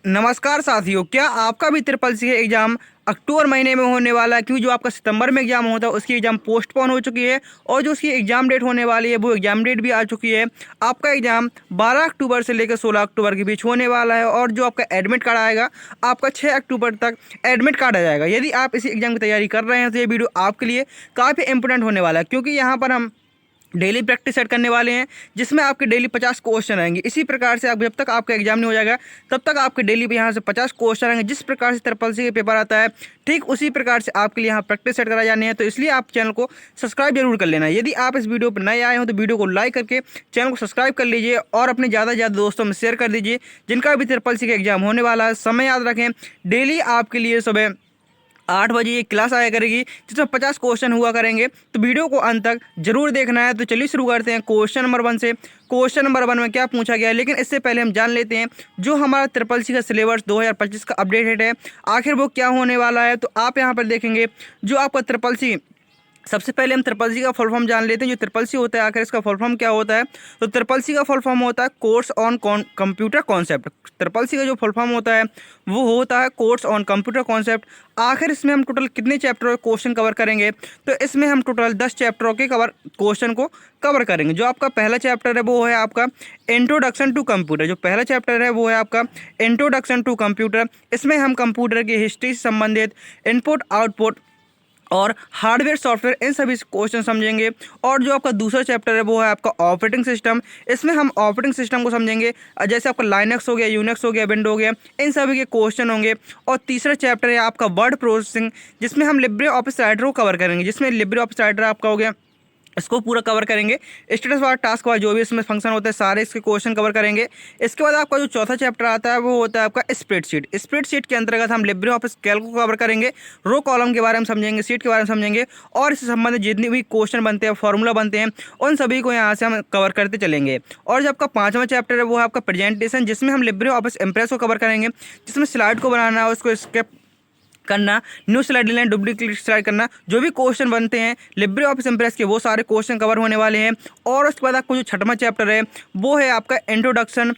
नमस्कार साथियों, क्या आपका भी ट्रिपल सी एग्जाम अक्टूबर महीने में होने वाला है? क्योंकि जो आपका सितंबर में एग्जाम होता है उसकी एग्जाम पोस्टपोन हो चुकी है और जो उसकी एग्जाम डेट होने वाली है वो एग्जाम डेट भी आ चुकी है। आपका एग्जाम 12 अक्टूबर से लेकर 16 अक्टूबर के बीच होने वाला है और जो आपका एडमिट कार्ड आएगा आपका 6 अक्टूबर तक एडमिट कार्ड आ जाएगा। यदि आप इसी एग्जाम की तैयारी कर रहे हैं तो ये वीडियो आपके लिए काफ़ी इंपॉर्टेंट होने वाला है, क्योंकि यहाँ पर हम डेली प्रैक्टिस सेट करने वाले हैं जिसमें आपके डेली 50 क्वेश्चन आएंगे। इसी प्रकार से आप जब तक आपका एग्जाम नहीं हो जाएगा तब तक आपके डेली पे यहाँ से 50 क्वेश्चन आएंगे। जिस प्रकार से ट्रिपल सी के पेपर आता है ठीक उसी प्रकार से आपके लिए यहाँ प्रैक्टिस सेट कराए जाने हैं। तो इसलिए आप चैनल को सब्सक्राइब जरूर कर लेना। यदि आप इस वीडियो पर नए आए हो तो वीडियो को लाइक करके चैनल को सब्सक्राइब कर लीजिए और अपने ज़्यादा से ज़्यादा दोस्तों में शेयर कर दीजिए जिनका भी ट्रिपल सी का एग्जाम होने वाला है। समय याद रखें, डेली आपके लिए सुबह 8 बजे ये क्लास आया करेगी जिसमें 50 क्वेश्चन हुआ करेंगे। तो वीडियो को अंत तक जरूर देखना है। तो चलिए शुरू करते हैं क्वेश्चन नंबर 1 से। क्वेश्चन नंबर 1 में क्या पूछा गया है, लेकिन इससे पहले हम जान लेते हैं जो हमारा ट्रिपल सी का सिलेबस 2025 का अपडेटेड है आखिर वो क्या होने वाला है। तो आप यहाँ पर देखेंगे जो आपका ट्रिपल सी, सबसे पहले हम ट्रिपल सी का फुल फॉर्म जान लेते हैं। जो ट्रिपल सी होता है आखिर इसका फुल फॉर्म क्या होता है। तो ट्रिपल सी का फुल फॉर्म होता है course on computer concept. Triple C का जो फुल फॉर्म होता है वो होता है कोर्स ऑन कंप्यूटर कॉन्सेप्ट। आखिर इसमें हम टोटल कितने चैप्टर क्वेश्चन कवर करेंगे, तो इसमें हम टोटल 10 चैप्टरों के क्वेश्चन को कवर करेंगे। जो आपका पहला चैप्टर है वो है आपका इंट्रोडक्शन टू कंप्यूटर। जो पहला चैप्टर है वो है आपका इंट्रोडक्शन टू कंप्यूटर। इसमें हम कंप्यूटर की हिस्ट्री से संबंधित इनपुट आउटपुट और हार्डवेयर सॉफ्टवेयर इन सभी क्वेश्चन समझेंगे। और जो आपका दूसरा चैप्टर है वो है आपका ऑपरेटिंग सिस्टम। इसमें हम ऑपरेटिंग सिस्टम को समझेंगे, जैसे आपका लाइनक्स हो गया, यूनिक्स हो गया, विंडो हो गया, इन सभी के क्वेश्चन होंगे। और तीसरा चैप्टर है आपका वर्ड प्रोसेसिंग, जिसमें हम लिब्रे ऑफिस राइटर को कवर करेंगे। जिसमें लिब्रे ऑफिस राइटर आपका हो गया, इसको पूरा कवर करेंगे। स्टेटस बार, टास्क बार, जो भी इसमें फंक्शन होते हैं सारे इसके क्वेश्चन कवर करेंगे। इसके बाद आपका जो चौथा चैप्टर आता है वो होता है आपका स्प्रेडशीट। स्प्रेडशीट के अंतर्गत हम लिब्रे ऑफिस कैल्क को कवर करेंगे, रो कॉलम के बारे में समझेंगे, सीट के बारे में समझेंगे और इससे संबंधित जितने भी क्वेश्चन बनते हैं, फॉर्मूला बनते हैं, उन सभी को यहाँ से हम कवर करते चलेंगे। और जो आपका पाँचवा चैप्टर है वो है आपका प्रेजेंटेशन, जिसमें हम लिब्रे ऑफिस इम्प्रेस को कवर करेंगे, जिसमें स्लाइड को बनाना है, उसको स्केप करना, न्यू स्लाइड लेना, डुप्लीकेट स्लाइड करना, जो भी क्वेश्चन बनते हैं लिब्रे ऑफिस इम्प्रेस के वो सारे क्वेश्चन कवर होने वाले हैं। और उसके बाद आपको जो छठवां चैप्टर है वो है आपका introduction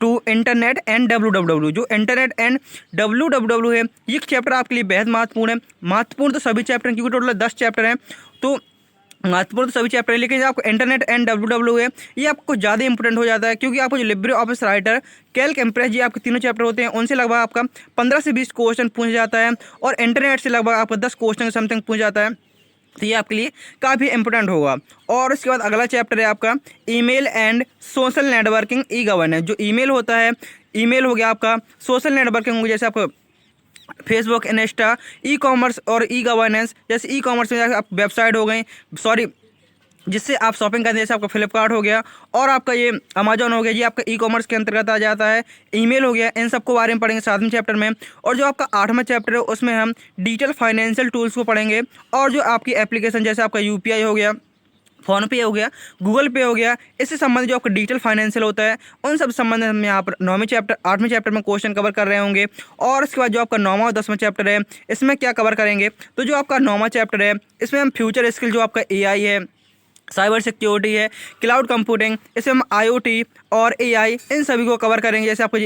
to internet and W. जो इंटरनेट एंड डब्ल्यू है ये चैप्टर आपके लिए बेहद महत्वपूर्ण है। महत्वपूर्ण तो सभी चैप्टर हैं क्योंकि टोटल 10 चैप्टर हैं, तो महत्वपूर्ण तो सभी चैप्टर है, लेकिन आपको इंटरनेट एंड डब्ल्यू है ये आपको ज़्यादा इंपॉर्टेंट हो जाता है, क्योंकि आपको जो Libre office writer, Calc, impress, ये आपके तीनों चैप्टर होते हैं, उनसे लगभग आपका 15 से 20 क्वेश्चन पूछ जाता है और इंटरनेट से लगभग आपका 10 क्वेश्चन समथिंग पूछ जाता है। तो ये आपके लिए काफ़ी इंपॉर्टेंट होगा। और उसके बाद अगला चैप्टर है आपका email and social networking e governance. जो ईमेल होता है, ईमेल हो गया आपका, सोशल नेटवर्किंग हो गया जैसे आपको फेसबुक, इंस्टा, ई कॉमर्स और ई गवर्नेंस। जैसे ई कॉमर्स में आप वेबसाइट हो गई, सॉरी, जिससे आप शॉपिंग करते हैं, जैसे आपका फ्लिपकार्ट हो गया और आपका ये अमेजोन हो गया, ये आपका ई कॉमर्स के अंतर्गत आ जाता है। ईमेल हो गया, इन सबको बारे में पढ़ेंगे 7वें चैप्टर में। और जो आपका 8वां चैप्टर है उसमें हम डिजिटल फाइनेंशियल टूल्स को पढ़ेंगे और जो आपकी एप्लीकेशन, जैसे आपका यूपीआई हो गया, फ़ोन पे हो गया, गूगल पे हो गया, इससे संबंधित जो आपका डिजिटल फाइनेंशियल होता है उन सब संबंधित हम यहाँ पर 9वें चैप्टर 8वें चैप्टर में क्वेश्चन कवर कर रहे होंगे। और उसके बाद जो आपका 9वां और 10वां चैप्टर है इसमें क्या कवर करेंगे, तो जो आपका 9वां चैप्टर है इसमें हम फ्यूचर स्किल, जो आपका एआई है, साइबर सिक्योरिटी है, क्लाउड कंप्यूटिंग, इसमें हम आईओटी और एआई इन सभी को कवर करेंगे। जैसे आपको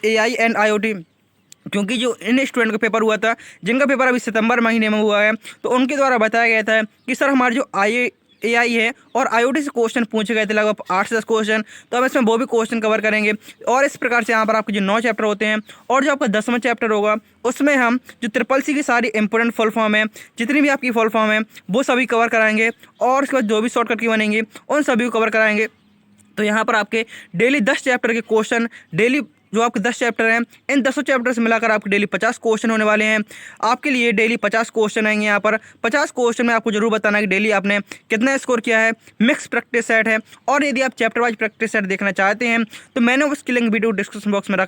एआई एंड आईओटी, क्योंकि जो इन स्टूडेंट का पेपर हुआ था जिनका पेपर अभी सितंबर महीने में हुआ है, तो उनके द्वारा बताया गया था कि सर हमारे जो एआई है और आईओटी से क्वेश्चन पूछे गए थे लगभग 8 से 10 क्वेश्चन, तो हम इसमें वो भी क्वेश्चन कवर करेंगे। और इस प्रकार से यहाँ पर आपके जो 9 चैप्टर होते हैं और जो आपका 10वां चैप्टर होगा उसमें हम जो ट्रिपल सी की सारी इंपॉर्टेंट फुल फॉर्म है, जितनी भी आपकी फुल फॉर्म है वो सभी कवर कराएंगे। और उसके बाद जो भी शॉर्टकट की बनेंगी उन सभी को कवर कराएंगे। तो यहाँ पर आपके डेली 10 चैप्टर के क्वेश्चन, डेली जो आपके 10 चैप्टर हैं, इन 10 चैप्टर से मिलाकर आपके डेली 50 क्वेश्चन होने वाले हैं। आपके लिए डेली 50 क्वेश्चन आएंगे। यहाँ पर 50 क्वेश्चन में आपको जरूर बताना है कि डेली आपने कितना स्कोर किया है। मिक्स प्रैक्टिस सेट है और यदि आप चैप्टर वाइज प्रैक्टिस सेट देखना चाहते हैं तो मैंने उसकी लिंक वीडियो डिस्क्रिप्शन बॉक्स में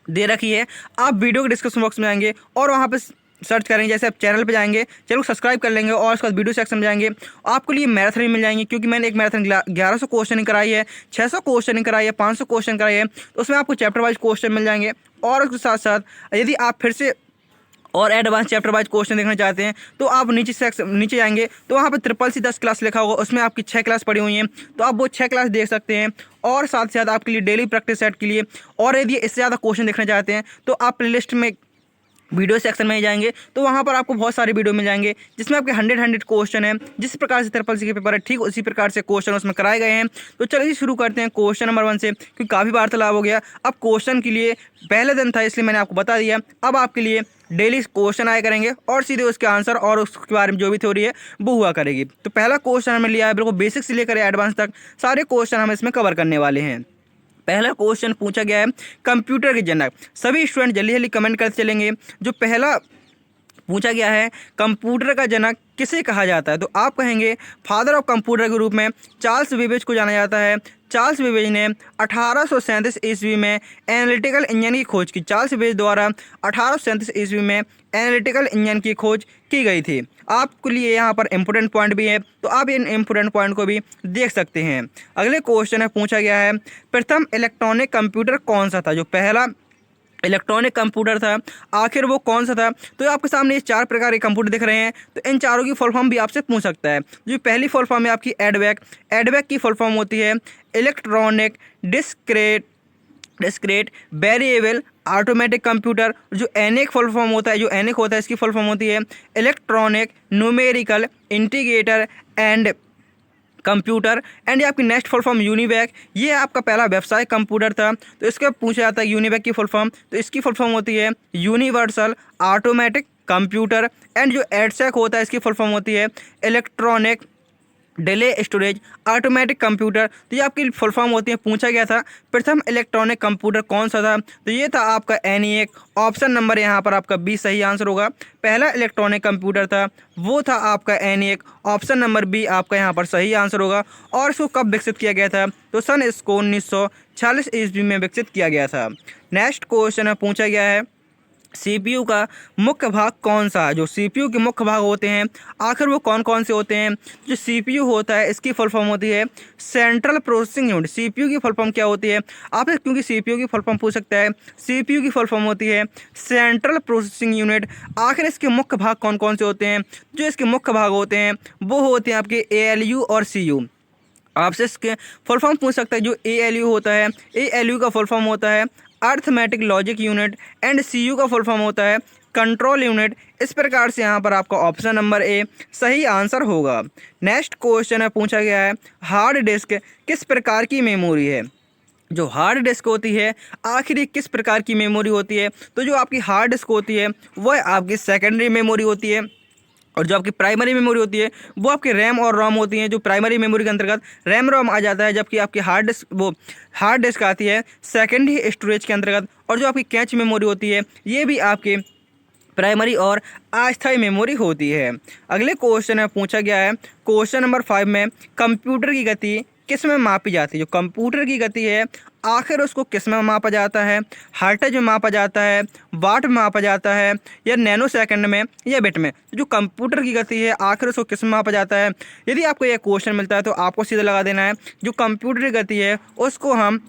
दे रखी है। आप वीडियो के डिस्क्रिप्शन बॉक्स में जाएंगे और वहाँ पर सर्च करेंगे, जैसे आप चैनल पे जाएंगे, चैनल को सब्सक्राइब कर लेंगे और उसके बाद वीडियो सेक्शन में जाएंगे, आपको लिए मैराथन भी मिल जाएंगे। क्योंकि मैंने एक मैराथन 1100 क्वेश्चन कराई है, 600 क्वेश्चन कराई है, 500 क्वेश्चन कराई है, तो उसमें आपको चैप्टर वाइज क्वेश्चन मिल जाएंगे। और उसके साथ साथ यदि आप फिर से और एडवांस चैप्टर वाइज क्वेश्चन देखना चाहते हैं तो आप नीचे जाएंगे तो वहाँ पे CCC 10 क्लास लिखा होगा, उसमें आपकी 6 क्लास पड़ी हुई हैं, तो आप वो 6 क्लास देख सकते हैं। और साथ ही साथ आपके लिए डेली प्रैक्टिस सेट के लिए और यदि इससे ज़्यादा क्वेश्चन देखना चाहते हैं तो आप प्लेलिस्ट में वीडियो सेक्शन में जाएंगे तो वहाँ पर आपको बहुत सारे वीडियो मिल जाएंगे जिसमें आपके 100 क्वेश्चन है। जिस प्रकार से CCC के पेपर है ठीक उसी प्रकार से क्वेश्चन उसमें कराए गए हैं। तो चलिए शुरू करते हैं क्वेश्चन नंबर 1 से, क्योंकि काफ़ी वार्तालाप हो गया। अब क्वेश्चन के लिए पहले दिन था इसलिए मैंने आपको बता दिया, अब आपके लिए डेली क्वेश्चन आया करेंगे और सीधे उसके आंसर और उसके बारे में जो भी थ्योरी है वो हुआ करेगी। तो पहला क्वेश्चन हमें लिया है, बिल्कुल बेसिक से लेकर एडवांस तक सारे क्वेश्चन हम इसमें कवर करने वाले हैं। पहला क्वेश्चन पूछा गया है कंप्यूटर के जनक। सभी स्टूडेंट जल्दी जल्दी कमेंट करते चलेंगे। जो पहला पूछा गया है कंप्यूटर का जनक किसे कहा जाता है, तो आप कहेंगे फादर ऑफ कंप्यूटर के रूप में चार्ल्स बेबेज को जाना जाता है। चार्ल्स बेबेज ने 1837 ईस्वी में एनालिटिकल इंजन की खोज की। चार्ल्स बेबेज द्वारा 1837 ईस्वी में एनालिटिकल इंजन की खोज की गई थी। आपके लिए यहाँ पर इंपोर्टेंट पॉइंट भी है, तो आप इन इंपोर्टेंट पॉइंट को भी देख सकते हैं। अगले क्वेश्चन है पूछा गया है प्रथम इलेक्ट्रॉनिक कंप्यूटर कौन सा था। जो पहला इलेक्ट्रॉनिक कंप्यूटर था आखिर वो कौन सा था, तो आपके सामने ये 4 प्रकार के कंप्यूटर दिख रहे हैं, तो इन चारों की फुल फॉर्म भी आपसे पूछ सकता है। जो पहली फुल फॉर्म है आपकी एडवैक। एडवैक की फुल फॉर्म होती है electronic discrete variable automatic computer. जो एनिक फुल फॉर्म होता है, जो एनिक होता है इसकी फुल फॉर्म होती है electronic numerical integrator and computer. And ये आपकी नेक्स्ट फुल फॉर्म यूनिवैक। ये आपका पहला व्यवसाय कंप्यूटर था, तो इसका पूछा जाता है यूनिवैक की फुल फॉर्म, तो इसकी फुल फॉर्म होती है यूनिवर्सल ऑटोमेटिक कंप्यूटर। एंड जो एडसैक होता है इसकी फुल फॉर्म होती है electronic delay storage automatic computer. तो ये आपकी फुल फॉर्म होती है। पूछा गया था प्रथम इलेक्ट्रॉनिक कंप्यूटर कौन सा था, तो ये था आपका ENIAC। ऑप्शन नंबर यहाँ पर आपका 20 सही आंसर होगा। पहला इलेक्ट्रॉनिक कंप्यूटर था वो था आपका ENIAC। ऑप्शन नंबर बी आपका यहाँ पर सही आंसर होगा। और इसको कब विकसित किया गया था, तो सन इसको 1946 ईस्वी में विकसित किया गया था। नेक्स्ट क्वेश्चन है पूछा गया है CPU का मुख्य भाग कौन सा है। जो CPU के मुख्य भाग होते हैं आखिर वो कौन कौन से होते हैं। जो CPU होता है इसकी फुल फॉर्म होती है सेंट्रल प्रोसेसिंग यूनिट। CPU की फुल फॉर्म क्या होती है, आपसे क्योंकि CPU की फुल फॉर्म पूछ सकता है। CPU की फुल फॉर्म होती है सेंट्रल प्रोसेसिंग यूनिट। आखिर इसके मुख्य भाग कौन कौन से होते हैं, जो इसके मुख्य भाग होते हैं वो होते हैं आपके ALU और CU। आपसे इसके फुल फॉर्म पूछ सकता है। जो ALU होता है, ALU का फुल फॉर्म होता है arithmetic logic unit. And CU का फुल फॉर्म होता है कंट्रोल यूनिट। इस प्रकार से यहाँ पर आपका ऑप्शन नंबर ए सही आंसर होगा। नेक्स्ट क्वेश्चन है पूछा गया है हार्ड डिस्क किस प्रकार की मेमोरी है। जो हार्ड डिस्क होती है आखिर ये किस प्रकार की मेमोरी होती है, तो जो आपकी हार्ड डिस्क होती है वह आपकी सेकेंडरी मेमोरी होती है। और जो आपकी प्राइमरी मेमोरी होती है वो आपकी रैम और रोम होती हैं। जो प्राइमरी मेमोरी के अंतर्गत रैम रोम आ जाता है, जबकि आपकी हार्ड डिस्क आती है सेकेंडरी स्टोरेज के अंतर्गत। और जो आपकी कैच मेमोरी होती है ये भी आपके प्राइमरी और अस्थायी मेमोरी होती है। अगले क्वेश्चन में पूछा गया है क्वेश्चन नंबर 5 में कंप्यूटर की गति किस में मापी जाती है। जो कंप्यूटर की गति है आखिर उसको किस में मापा जाता है, हर्ट्ज में मापा जाता है, वाट में मापा जाता है, या नैनो सेकंड में, या बिट में। जो कंप्यूटर की गति है आखिर उसको किस में मापा जाता है। यदि आपको यह क्वेश्चन मिलता है तो आपको सीधा लगा देना है जो कंप्यूटर की गति है उसको हम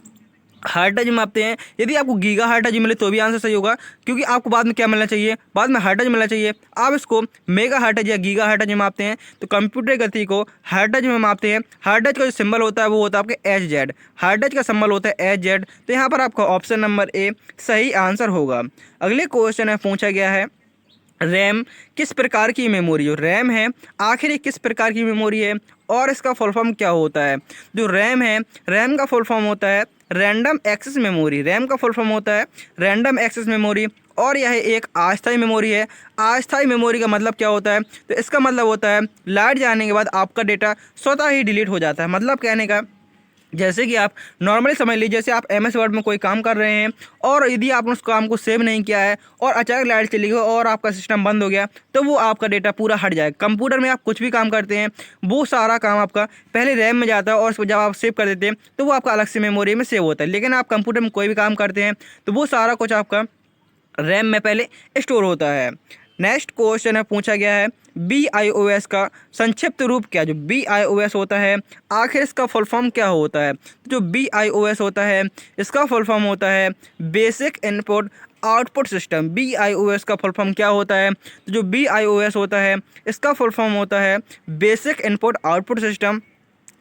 हर्ट्ज में मापते हैं। यदि आपको गीगा हर्ट्ज मिले तो भी आंसर सही होगा, क्योंकि आपको बाद में क्या मिलना चाहिए, बाद में हर्ट्ज मिलना चाहिए। आप इसको मेगा हर्ट्ज या गीगा हर्ट्ज में मापते हैं, तो कंप्यूटर गति को हर्ट्ज में मापते हैं। हर्ट्ज का जो सिंबल होता है वो होता है आपके HZ। हर्ट्ज का सिंबल होता है HZ। तो यहाँ पर आपका ऑप्शन नंबर ए सही आंसर होगा। अगले क्वेश्चन है पूछा गया है रैम किस प्रकार की मेमोरी। जो रैम है आखिर ये किस प्रकार की मेमोरी है और इसका फुल फॉर्म क्या होता है। जो रैम है, रैम का फुल फॉर्म होता है रैंडम एक्सेस मेमोरी। रैम का फुल फॉर्म होता है रैंडम एक्सेस मेमोरी। और यह एक अस्थायी मेमोरी है। अस्थायी मेमोरी का मतलब क्या होता है, तो इसका मतलब होता है लाइट जाने के बाद आपका डेटा स्वतः ही डिलीट हो जाता है। मतलब कहने का जैसे कि आप नॉर्मली समझ लीजिए, जैसे आप MS वर्ड में कोई काम कर रहे हैं और यदि आपने उस काम को सेव नहीं किया है और अचानक लाइट चली गई और आपका सिस्टम बंद हो गया, तो वो आपका डेटा पूरा हट जाएगा। कंप्यूटर में आप कुछ भी काम करते हैं वो सारा काम आपका पहले रैम में जाता है और जब आप सेव कर देते हैं तो वो आपका अलग से मेमोरी में सेव होता है। लेकिन आप कंप्यूटर में कोई भी काम करते हैं तो वो सारा कुछ आपका रैम में पहले स्टोर होता है। नेक्स्ट क्वेश्चन है पूछा गया है BIOS का संक्षिप्त रूप क्या। जो BIOS होता है आखिर इसका फुल फॉर्म क्या होता है। जो BIOS होता है इसका फुल फॉर्म होता है basic input output system. BIOS का फुल फॉर्म क्या होता है? तो जो BIOS होता है इसका फुल फॉर्म होता है बेसिक इनपुट आउटपुट सिस्टम।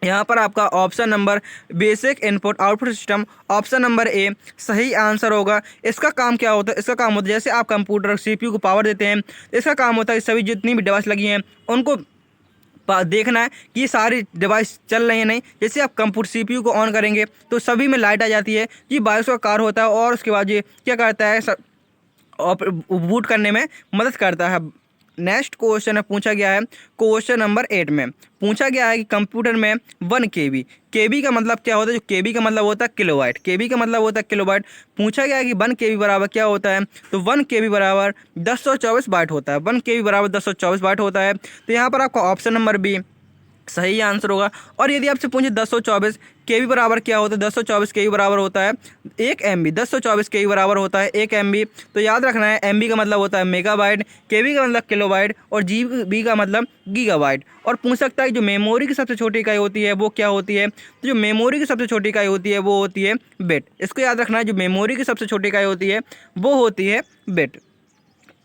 यहाँ पर आपका option number basic input output system, option number ए सही आंसर होगा। इसका काम क्या होता है? इसका काम होता है जैसे आप कंप्यूटर CPU को पावर देते हैं, इसका काम होता है सभी जितनी भी डिवाइस लगी हैं उनको देखना है कि ये सारी डिवाइस चल रही है नहीं। जैसे आप कंप्यूटर CPU को ऑन करेंगे तो सभी में लाइट आ जाती है, ये बायोस का कार्य होता है और उसके बाद ये क्या करता है बूट करने में मदद करता है। नेक्स्ट क्वेश्चन पूछा गया है क्वेश्चन नंबर 8 में पूछा गया है कि कंप्यूटर में 1 KB, KB का मतलब क्या होता है? जो KB का मतलब होता है किलोबाइट, KB का मतलब होता है किलोबाइट। पूछा गया है कि 1 KB बराबर क्या होता है? तो 1 KB बराबर 1024 बाइट होता है। 1 KB बराबर 1024 बाइट होता है। तो यहाँ पर आपका ऑप्शन नंबर बी सही आंसर होगा। और यदि आपसे पूछे 1024 KB बराबर क्या होता है? 1024 KB बराबर होता है 1 MB। 1024 KB बराबर होता है 1 MB। तो याद रखना है MB का मतलब होता है मेगाबाइट, KB का मतलब किलोबाइट और GB का मतलब गीगाबाइट। और पूछ सकता है जो मेमोरी की सबसे छोटी इकाई होती है वो क्या होती है? तो जो मेमोरी की सबसे छोटी इकाई होती है वो होती है बिट। इसको याद रखना है, जो मेमोरी की सबसे छोटी इकाई होती है वो होती है बिट।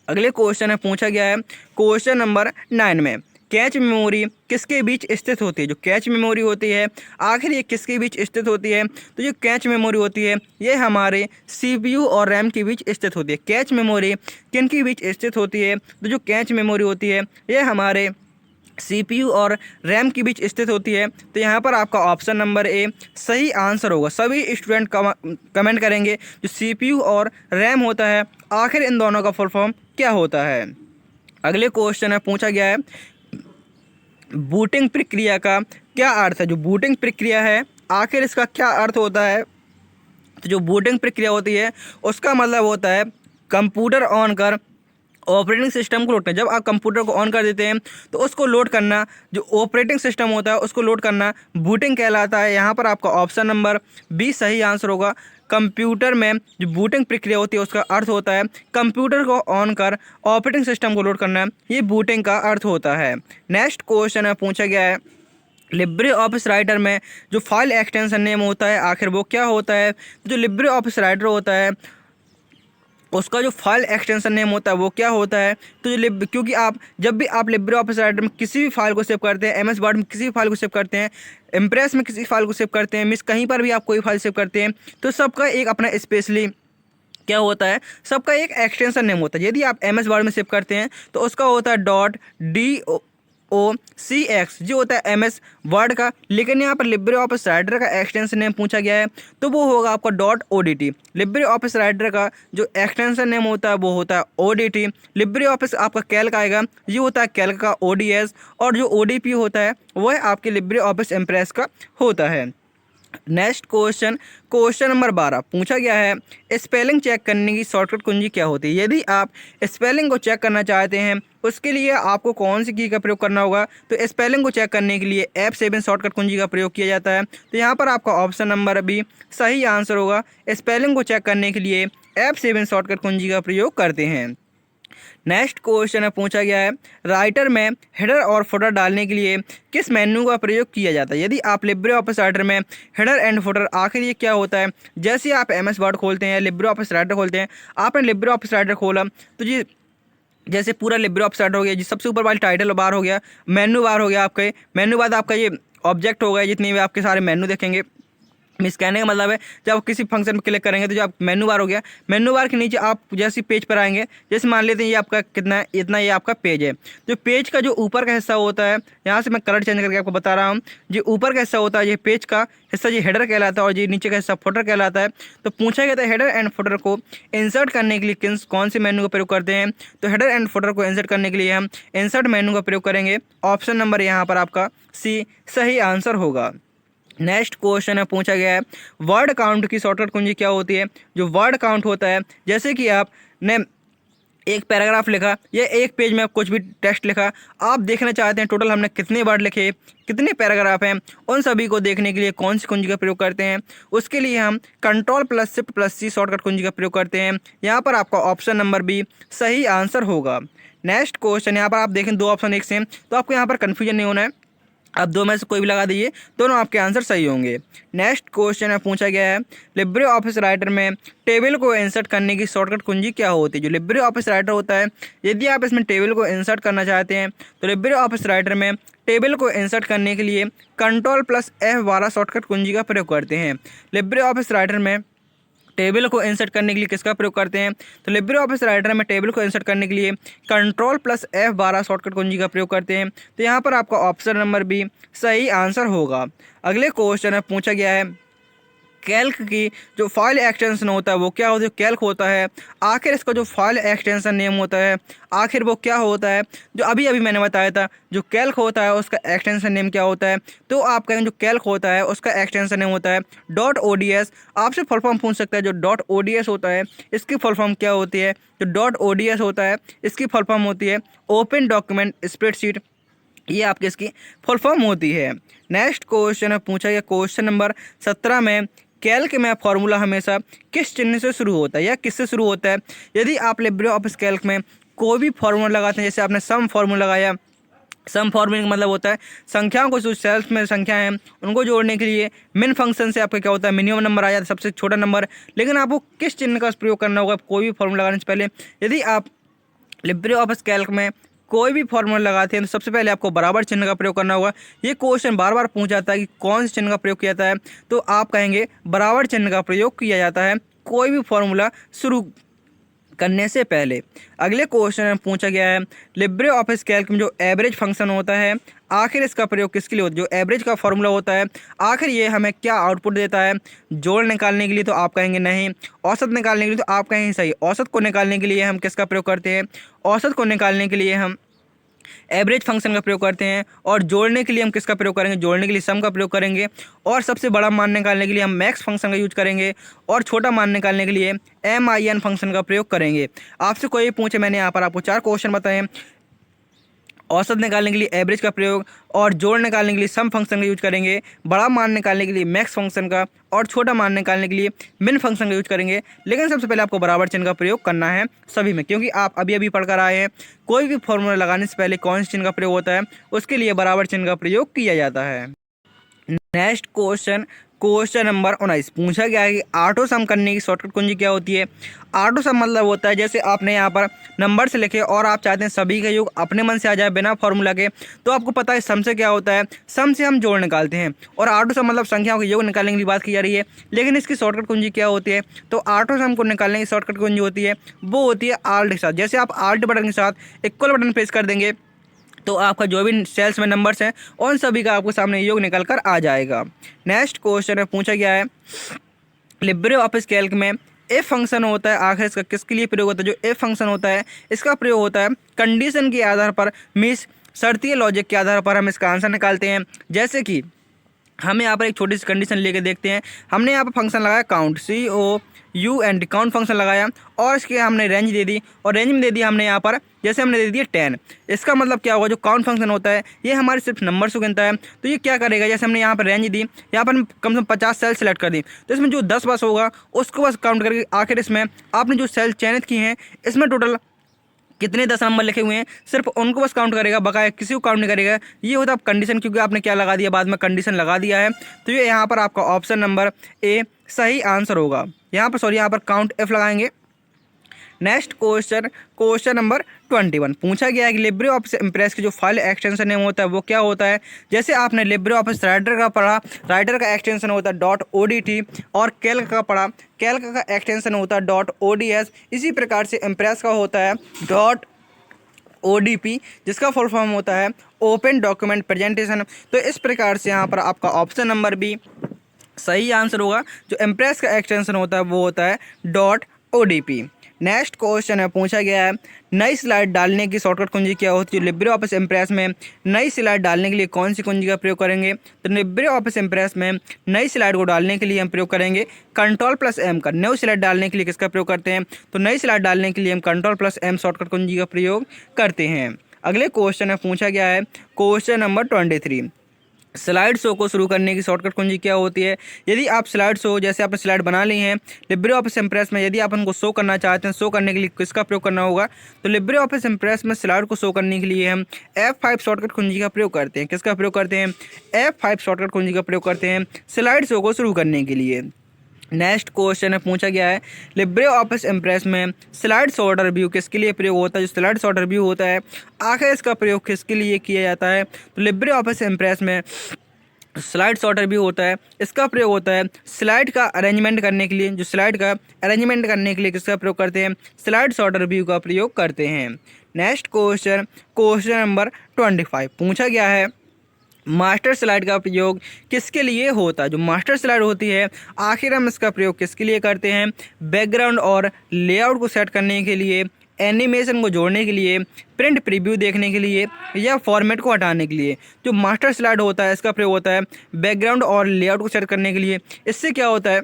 अगले क्वेश्चन में पूछा गया है क्वेश्चन नंबर 9 में कैच मेमोरी किसके बीच स्थित होती है? जो कैच मेमोरी होती है आखिर ये किसके बीच स्थित होती है? तो जो कैच मेमोरी होती है ये हमारे CPU और रैम के बीच स्थित होती है। कैच मेमोरी किन के बीच स्थित होती है? तो जो कैच मेमोरी होती है ये हमारे CPU और रैम के बीच स्थित होती है। तो यहाँ पर आपका ऑप्शन नंबर ए सही आंसर होगा। सभी स्टूडेंट कमेंट करेंगे जो CPU और रैम होता है आखिर इन दोनों का फुल फॉर्म क्या होता है। अगले क्वेश्चन में पूछा गया है बूटिंग प्रक्रिया का क्या अर्थ है? जो बूटिंग प्रक्रिया है आखिर इसका क्या अर्थ होता है? तो जो बूटिंग प्रक्रिया होती है उसका मतलब होता है कंप्यूटर ऑन कर ऑपरेटिंग सिस्टम को लोड करना। जब आप कंप्यूटर को ऑन कर देते हैं तो उसको लोड करना, जो ऑपरेटिंग सिस्टम होता है उसको लोड करना बूटिंग कहलाता है। यहाँ पर आपका ऑप्शन नंबर बी सही आंसर होगा। कंप्यूटर में जो बूटिंग प्रक्रिया होती है उसका अर्थ होता है कंप्यूटर को ऑन कर ऑपरेटिंग सिस्टम को लोड करना, ये बूटिंग का अर्थ होता है। नेक्स्ट क्वेश्चन में पूछा गया है लिब्रे ऑफिस राइटर में जो फाइल एक्सटेंशन नेम होता है आखिर वो क्या होता है? तो जो लिब्रे ऑफिस राइटर होता है उसका जो फाइल एक्सटेंशन नेम होता है वो क्या होता है? तो जो क्योंकि आप जब भी आप लिब्रे ऑफिस राइटर में किसी भी फाइल को सेव करते हैं, MS वर्ड में किसी भी फाइल को सेव करते हैं, इम्प्रेस में किसी फाइल को सेव करते हैं, मिस कहीं पर भी आप कोई फाइल सेव करते हैं तो सबका एक अपना स्पेशली क्या होता है, सबका एक एक्सटेंशन नेम होता है। यदि आप MS वर्ड में सेव करते हैं तो उसका होता है .docx जो होता है MS वर्ड का। लेकिन यहाँ पर लिब्रे ऑफिस राइटर का एक्सटेंशन नेम पूछा गया है तो वो होगा आपका .odt। लिब्रे ऑफिस राइटर का जो एक्सटेंशन नेम होता है वो होता है ODT। लिब्रे ऑफिस आपका कैल्क आएगा, ये होता है कैल्क का ODS। और जो ODP होता है वह आपके लिब्रे ऑफिस इम्प्रेस का होता है। नेक्स्ट क्वेश्चन नंबर 12 पूछा गया है स्पेलिंग चेक करने की शॉर्टकट कुंजी क्या होती है? यदि आप स्पेलिंग को चेक करना चाहते हैं उसके लिए आपको कौन सी की का प्रयोग करना होगा? तो स्पेलिंग को चेक करने के लिए F7 शॉर्टकट कुंजी का प्रयोग किया जाता है। तो यहाँ पर आपका ऑप्शन नंबर बी सही आंसर होगा। स्पेलिंग को चेक करने के लिए F7 शॉर्टकट कुंजी का प्रयोग करते हैं। नेक्स्ट क्वेश्चन में पूछा गया है राइटर में हेडर और फुटर डालने के लिए किस मेन्यू का प्रयोग किया जाता है? यदि आप लिब्रे ऑफिस राइटर में हेडर एंड फुटर आखिर ये क्या होता है? जैसे आप MS वर्ड खोलते हैं, लिब्रे ऑफिस राइटर खोलते हैं, आपने लिब्रे ऑफिस राइटर खोला तो जी जैसे पूरा लिब्रे ऑफिस राइटर हो गया, जी सबसे ऊपर वाली टाइटल बार हो गया, मेन्यू बार हो गया, आपके मेन्यू बाद आपका ये ऑब्जेक्ट हो गया, जितने भी आपके सारे मेन्यू देखेंगे। मिस कहने का मतलब है जब आप किसी फंक्शन पर क्लिक करेंगे तो जो आप मेन्यू बार हो गया, मेन्यू बार के नीचे आप जैसे पेज पर आएंगे, जैसे मान लेते हैं ये आपका कितना है, इतना ये आपका पेज है। तो पेज का जो ऊपर का हिस्सा होता है, यहाँ से मैं कलर चेंज करके आपको बता रहा हूँ, जो ऊपर का हिस्सा होता है ये पेज का हिस्सा ये हेडर कहलाता है और ये नीचे का हिस्सा फुटर कहलाता है। तो पूछा गया था हेडर एंड फुटर को इंसर्ट करने के लिए कौन से मेन्यू का प्रयोग करते हैं? तो हेडर एंड फुटर को इंसर्ट करने के लिए हम इंसर्ट मेन्यू का प्रयोग करेंगे। ऑप्शन नंबर यहाँ पर आपका सी सही आंसर होगा। नेक्स्ट क्वेश्चन में पूछा गया है वर्ड काउंट की शॉर्टकट कुंजी क्या होती है? जो वर्ड काउंट होता है जैसे कि आपने एक पैराग्राफ लिखा या एक पेज में कुछ भी टेक्स्ट लिखा, आप देखना चाहते हैं टोटल हमने कितने वर्ड लिखे, कितने पैराग्राफ हैं, उन सभी को देखने के लिए कौन सी कुंजी का प्रयोग करते हैं? उसके लिए हम Ctrl+Shift+C शॉर्टकट कुंजी का प्रयोग करते हैं। यहाँ पर आपका ऑप्शन नंबर बी सही आंसर होगा। नेक्स्ट क्वेश्चन यहाँ पर आप देखें दो ऑप्शन एक सेम, तो आपको यहाँ पर कन्फ्यूजन नहीं होना है। अब दो में से कोई भी लगा दीजिए, दोनों आपके आंसर सही होंगे। नेक्स्ट क्वेश्चन में पूछा गया है, लिब्रे ऑफिस राइटर में टेबल को इंसर्ट करने की शॉर्टकट कुंजी क्या होती है। जो लिब्रे ऑफिस राइटर होता है, यदि आप इसमें टेबल को इंसर्ट करना चाहते हैं तो लिब्रे ऑफिस राइटर में टेबल को इंसर्ट करने के लिए Ctrl+F12 शॉर्टकट कुंजी का प्रयोग करते हैं। लिब्रे ऑफिस राइटर में टेबल को इंसर्ट करने के लिए किसका प्रयोग करते हैं, तो लिब्रे ऑफिस राइटर में टेबल को इंसर्ट करने के लिए Ctrl+F12 शॉर्टकट कुंजी का प्रयोग करते हैं। तो यहाँ पर आपका ऑप्शन नंबर बी सही आंसर होगा। अगले क्वेश्चन में पूछा गया है, कैल्क की जो फाइल एक्सटेंशन होता है वो क्या होता है। कैल्क होता है, आखिर इसका जो फाइल एक्सटेंशन नेम होता है आखिर वो क्या होता है। जो अभी अभी मैंने बताया था, जो कैल्क होता है उसका एक्सटेंशन नेम क्या होता है, तो आप कहेंगे जो कैल्क होता है उसका एक्सटेंशन नेम होता है .ods। आपसे फुल फॉर्म पूछ सकता है, जो .ods होता है इसकी फुल फॉर्म क्या होती है। जो .ods होता है इसकी फुल फॉर्म होती है ओपन डॉक्यूमेंट स्प्रेडशीट, ये आपकी इसकी फुल फॉर्म होती है। नेक्स्ट क्वेश्चन है पूछा गया क्वेश्चन नंबर 17 में, कैल्क में फॉर्मूला हमेशा किस चिन्ह से शुरू होता है या किससे शुरू होता है। यदि आप लिब्रे ऑफिस कैल्क में कोई भी फॉर्मूला लगाते हैं, जैसे आपने सम फॉर्मूला लगाया, सम फॉर्मूले का मतलब होता है संख्याओं को, जो सेल्स में संख्या हैं उनको जोड़ने के लिए मिन फंक्शन से आपका क्या होता है मिनिमम नंबर आ जाता है, सबसे छोटा नंबर। लेकिन आपको किस चिन्ह का प्रयोग करना होगा कोई भी फॉर्मूला लगाने से पहले। यदि आप लिब्रे ऑफिस कैल्क में कोई भी फॉर्मूला लगाते हैं तो सबसे पहले आपको बराबर चिन्ह का प्रयोग करना होगा। ये क्वेश्चन बार बार पूछ जाता है कि कौन से चिन्ह का प्रयोग किया जाता है, तो आप कहेंगे बराबर चिन्ह का प्रयोग किया जाता है कोई भी फॉर्मूला शुरू करने से पहले। अगले क्वेश्चन में पूछा गया है, लिब्रे ऑफिस कैल्क में जो एवरेज फंक्शन होता है आखिर इसका प्रयोग किसके लिए होता है। जो एवरेज का फॉर्मूला होता है आखिर ये हमें क्या आउटपुट देता है। जोड़ निकालने के लिए तो आप कहेंगे नहीं, औसत निकालने के लिए तो आप कहेंगे सही। औसत को निकालने के लिए हम किसका प्रयोग करते हैं, औसत को निकालने के लिए हम एवरेज फंक्शन का प्रयोग करते हैं। और जोड़ने के लिए हम किसका प्रयोग करेंगे, जोड़ने के लिए सम का प्रयोग करेंगे। और सबसे बड़ा मान निकालने के लिए हम मैक्स फंक्शन का यूज करेंगे। और छोटा मान निकालने के लिए MIN फंक्शन का प्रयोग करेंगे। आपसे कोई पूछे, मैंने यहाँ पर आपको 4 क्वेश्चन बताए। औसत निकालने के लिए एवरेज का प्रयोग, और जोड़ निकालने के लिए सम फंक्शन का यूज करेंगे, बड़ा मान निकालने के लिए मैक्स फंक्शन का, और छोटा मान निकालने के लिए मिन फंक्शन का यूज करेंगे। लेकिन सबसे पहले आपको बराबर चिन्ह का प्रयोग करना है सभी में, क्योंकि आप अभी अभी पढ़कर आए हैं कोई भी फॉर्मूला लगाने से पहले कौन से चिन्ह का प्रयोग होता है, उसके लिए बराबर चिन्ह का प्रयोग किया जाता है। नेक्स्ट क्वेश्चन नंबर 19 पूछा गया है कि ऑटो सम करने की शॉर्टकट कुंजी क्या होती है। ऑटो सम मतलब होता है जैसे आपने यहाँ पर नंबर से लिखे और आप चाहते हैं सभी का योग अपने मन से आ जाए बिना फॉर्मूला के, तो आपको पता है सम से क्या होता है, सम से हम जोड़ निकालते हैं। और ऑटो सम मतलब संख्याओं के योग निकालने की बात की जा रही है। लेकिन इसकी शॉर्टकट कुंजी क्या होती है, तो ऑटो सम को निकालने की शॉर्टकट कुंजी होती है वो होती है आल्ट के साथ। जैसे आप आल्ट बटन के साथ इक्वल बटन प्रेस कर देंगे तो आपका जो भी सेल्स में नंबर्स हैं उन सभी का आपके सामने योग निकल कर आ जाएगा। नेक्स्ट क्वेश्चन में पूछा गया है, लिब्रे ऑफिस कैल्क में इफ फंक्शन होता है आखिर इसका किसके लिए प्रयोग होता है। जो इफ फंक्शन होता है इसका प्रयोग होता है कंडीशन के आधार पर, मीन्स शर्तीय लॉजिक के आधार पर हम इसका आंसर निकालते हैं। जैसे कि हम यहाँ पर एक छोटी सी कंडीशन लेके देखते हैं। हमने यहाँ पर फंक्शन लगाया काउंट, COUNT काउंट फंक्शन लगाया, और इसके हमने रेंज दे दी, और रेंज में दे दी हमने यहाँ पर जैसे हमने दे दिया 10। इसका मतलब क्या होगा, जो काउंट फंक्शन होता है ये हमारे सिर्फ नंबर से गिनता है। तो ये क्या करेगा, जैसे हमने यहाँ पर रेंज दी, यहाँ पर कम से कम 50 सेल सेलेक्ट कर दी, तो इसमें जो 10 बस होगा उसको बस काउंट करके आखिर इसमें आपने जो सेल चयनित की हैं इसमें टोटल कितने 10 नंबर लिखे हुए हैं सिर्फ उनको बस काउंट करेगा, बकाया किसी को काउंट नहीं करेगा। ये होता है कंडीशन, क्योंकि आपने क्या लगा दिया, बाद में कंडीशन लगा दिया है। तो ये यहाँ पर आपका ऑप्शन नंबर ए सही आंसर होगा। यहाँ पर काउंट एफ लगाएंगे। नेक्स्ट क्वेश्चन नंबर 21 पूछा गया है कि लिब्रे ऑफिस इम्प्रेस की जो फाइल एक्सटेंशन नेम होता है वो क्या होता है। जैसे आपने लिब्रे ऑफिस राइटर का पढ़ा, राइटर का एक्सटेंशन होता है .odt, और कैल्क का पढ़ा, कैल्क का एक्सटेंशन होता है .ods। इसी प्रकार से इम्प्रेस का होता है .odp, जिसका फुल फॉर्म होता है ओपन डॉक्यूमेंट प्रेजेंटेशन। तो इस प्रकार से यहाँ पर आपका ऑप्शन नंबर बी सही आंसर होगा। जो इम्प्रेस का एक्सटेंशन होता है वो होता है .odp। नेक्स्ट क्वेश्चन है पूछा गया है, नई स्लाइड डालने की शॉर्टकट कुंजी क्या होती है। लिब्रे ऑफिस इम्प्रेस में नई स्लाइड डालने के लिए कौन सी कुंजी का प्रयोग करेंगे। तो लिब्रे ऑफिस इम्प्रेस में नई स्लाइड को डालने के लिए हम प्रयोग करेंगे Ctrl+M का। नई स्लाइड डालने के लिए किसका प्रयोग करते हैं, तो नई स्लाइड डालने के लिए हम Ctrl+M शॉर्टकट कुंजी का प्रयोग करते हैं। अगले क्वेश्चन में पूछा गया है क्वेश्चन नंबर 23, स्लाइड शो को शुरू करने की शॉर्टकट कुंजी क्या होती है? यदि आप स्लाइड शो, जैसे आपने स्लाइड बना ली हैं लिब्रे ऑफिस इम्प्रेस में, यदि आप उनको शो करना चाहते हैं, शो करने के लिए किसका प्रयोग करना होगा? तो लिब्रे ऑफिस इम्प्रेस में स्लाइड को शो करने के लिए हम F5 शॉर्टकट कुंजी का प्रयोग करते हैं। किसका प्रयोग करते हैं? F5 शॉर्टकट कुंजी का प्रयोग करते हैं स्लाइड शो को शुरू करने के लिए। नेक्स्ट क्वेश्चन है, पूछा गया है लिब्रे ऑफिस इम्प्रेस में स्लाइड शॉर्टर व्यू किसके लिए प्रयोग होता है? जो स्लाइड शॉर्टर व्यू होता है आखिर इसका प्रयोग किसके लिए किया जाता है? तो लिब्रे ऑफिस इम्प्रेस में स्लाइड शॉर्टर व्यू होता है, इसका प्रयोग होता है स्लाइड का अरेंजमेंट करने के लिए। जो स्लाइड का अरेंजमेंट करने के लिए किसका प्रयोग करते हैं? स्लाइड शॉर्टर व्यू का प्रयोग करते हैं। नेक्स्ट क्वेश्चन, क्वेश्चन नंबर 25 पूछा गया है मास्टर स्लाइड का प्रयोग किसके लिए होता है? जो मास्टर स्लाइड होती है आखिर हम इसका प्रयोग किसके लिए करते हैं? बैकग्राउंड और लेआउट को सेट करने के लिए, एनिमेशन को जोड़ने के लिए, प्रिंट प्रीव्यू देखने के लिए, या फॉर्मेट को हटाने के लिए। जो मास्टर स्लाइड होता है इसका प्रयोग होता है बैकग्राउंड और लेआउट को सेट करने के लिए। इससे क्या होता है?